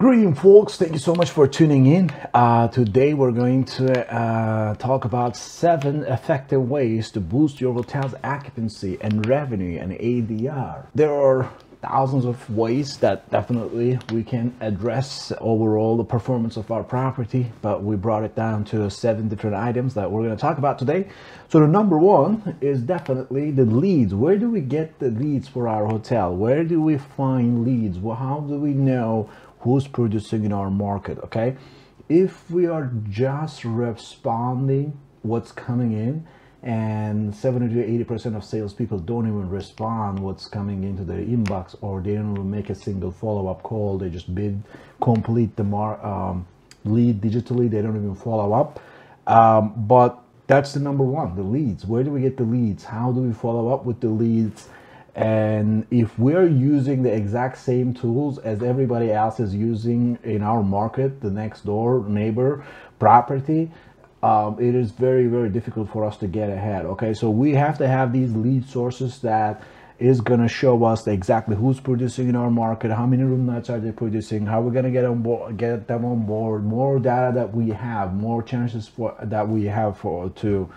Greetings, folks. Thank you so much for tuning in. Today we're going to talk about 7 effective ways to boost your hotel's occupancy and revenue and ADR. There are thousands of ways that definitely we can address overall the performance of our property, but we brought it down to 7 different items that we're going to talk about today. So the number one is definitely the leads. Where do we get the leads for our hotel? Where do we find leads? Well, how do we know who's producing in our market? Okay, if we are just responding what's coming in, and 70 to 80% of salespeople don't even respond what's coming into their inbox, or they don't even make a single follow-up call. They just complete the lead digitally. They don't even follow up. But that's the number one, the leads. Where do we get the leads? How do we follow up with the leads? And if we're using the exact same tools as everybody else is using in our market, the next door neighbor property, it is very, very difficult for us to get ahead. Okay, so we have to have these lead sources that is going to show us exactly who's producing in our market, how many room nights are they producing, how we're going to get them on board. More data that we have, more chances that we have to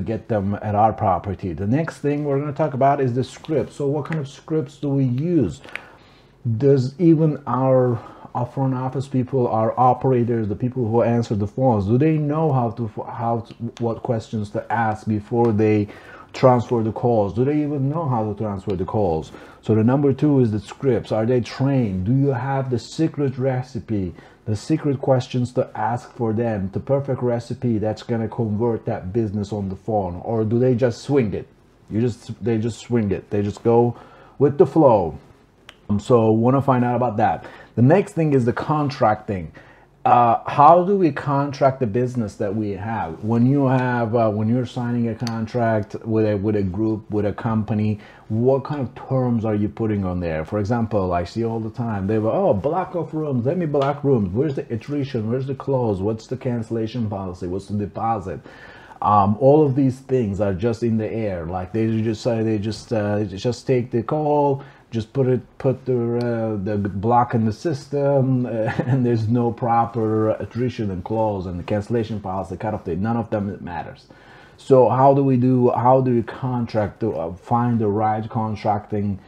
get them at our property. The next thing we're going to talk about is the script. So what kind of scripts do we use? Does even our front office people, our operators, the people who answer the phones, do they know what questions to ask before they transfer the calls? Do they even know how to transfer the calls? So the number two is the scripts. Are they trained? Do you have the secret recipe, the secret questions to ask for them, the perfect recipe that's going to convert that business on the phone? Or do they just swing it? They just swing it. They just go with the flow. So want to find out about that. The next thing is the contracting. How do we contract the business that we have? When you're signing a contract with a group, with a company, what kind of terms are you putting on there? For example, I see all the time they go, oh, block of rooms, let me block rooms. Where's the attrition? Where's the close? What's the cancellation policy? What's the deposit? All of these things are just in the air. Like they just take the call, just put the block in the system, and there's no proper attrition and close and the cancellation policy, cut off date. None of them matters. So how do we contract to find the right contracting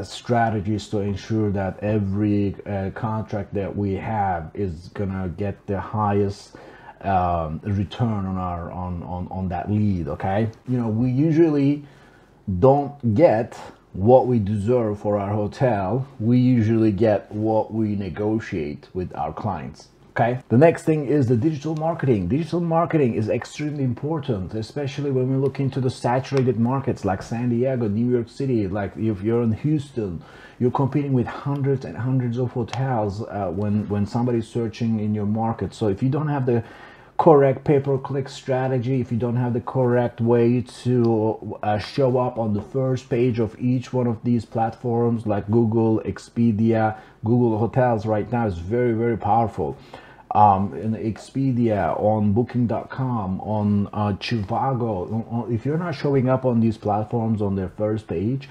strategies to ensure that every contract that we have is gonna get the highest return on that lead? Okay, we usually don't get what we deserve for our hotel. We usually get what we negotiate with our clients. Okay, the next thing is the digital marketing. Digital marketing is extremely important, especially when we look into the saturated markets like San Diego, New York City. Like if you're in Houston, you're competing with hundreds and hundreds of hotels when somebody's searching in your market. So if you don't have the correct pay-per-click strategy, if you don't have the correct way to show up on the first page of each one of these platforms like Google, Expedia, Google Hotels right now is very, very powerful. In Expedia, on Booking.com, on Trivago, if you're not showing up on these platforms on their first page,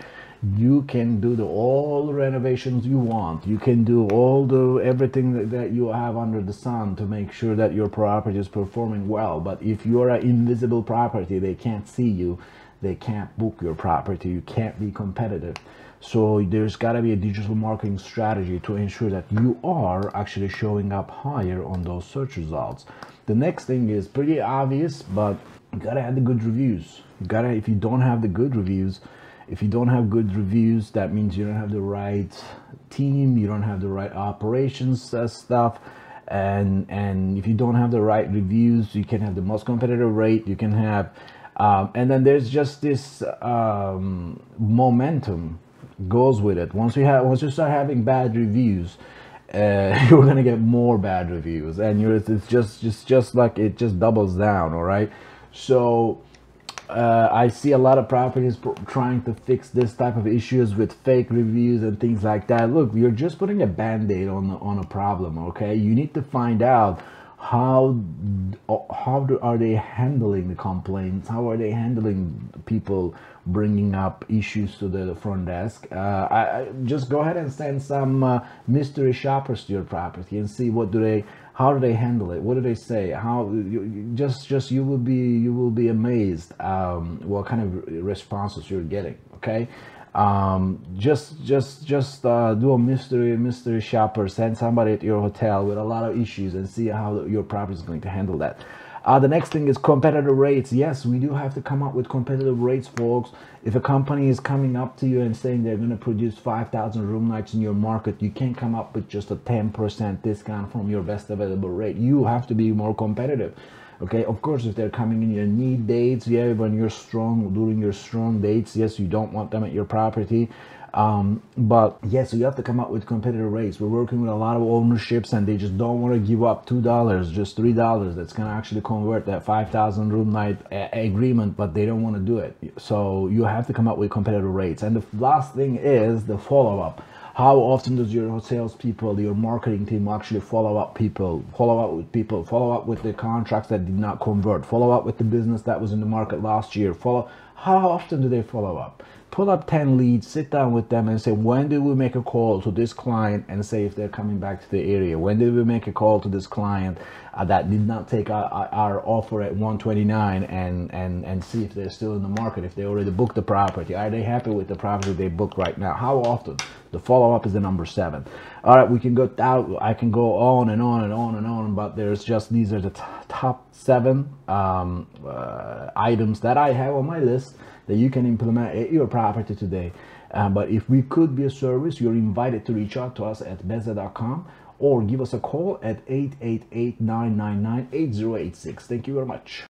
you can do all the renovations you want. You can do everything that you have under the sun to make sure that your property is performing well. But if you're an invisible property, they can't see you. They can't book your property. You can't be competitive. So there's got to be a digital marketing strategy to ensure that you are actually showing up higher on those search results. The next thing is pretty obvious, but you gotta have the good reviews. If you don't have the good reviews, that means you don't have the right team, you don't have the right operations stuff, and if you don't have the right reviews, you can have the most competitive rate. You can have, and then there's just this momentum goes with it. Once you start having bad reviews, you're gonna get more bad reviews, and it's just like it just doubles down. All right, so. I see a lot of properties trying to fix this type of issues with fake reviews and things like that. Look, you're just putting a band-aid on a problem. Okay, you need to find out are they handling the complaints? How are they handling people bringing up issues to the front desk? I just go ahead and send some mystery shoppers to your property and see how do they handle it? What do they say? How you will be amazed what kind of responses you're getting. Okay. Just do a mystery shopper, send somebody to your hotel with a lot of issues and see how your property is going to handle that. The next thing is competitive rates. Yes, we do have to come up with competitive rates, folks. If a company is coming up to you and saying they're going to produce 5,000 room nights in your market, you can't come up with just a 10% discount from your best available rate. You have to be more competitive. Okay, of course, if they're coming in your need dates, yeah, when you're strong, during your strong dates, yes, you don't want them at your property. But yes, so you have to come up with competitive rates. We're working with a lot of ownerships and they just don't want to give up $2, just $3. That's going to actually convert that 5,000 room night agreement, but they don't want to do it. So you have to come up with competitive rates. And the last thing is the follow-up. How often does your salespeople, your marketing team actually follow up with people, follow up with the contracts that did not convert, follow up with the business that was in the market last year? How often do they follow up? Pull up 10 leads, sit down with them and say, when did we make a call to this client and say if they're coming back to the area? When did we make a call to this client that did not take our offer at 129 and see if they're still in the market, if they already booked the property? Are they happy with the property they booked right now? How often? The follow-up is the number 7. All right, we can go down. I can go on and on and on and on, but these are the top 7 items that I have on my list that you can implement at your property today. But if we could be a service, you're invited to reach out to us at Bezla.com or give us a call at 888-999-8086. Thank you very much.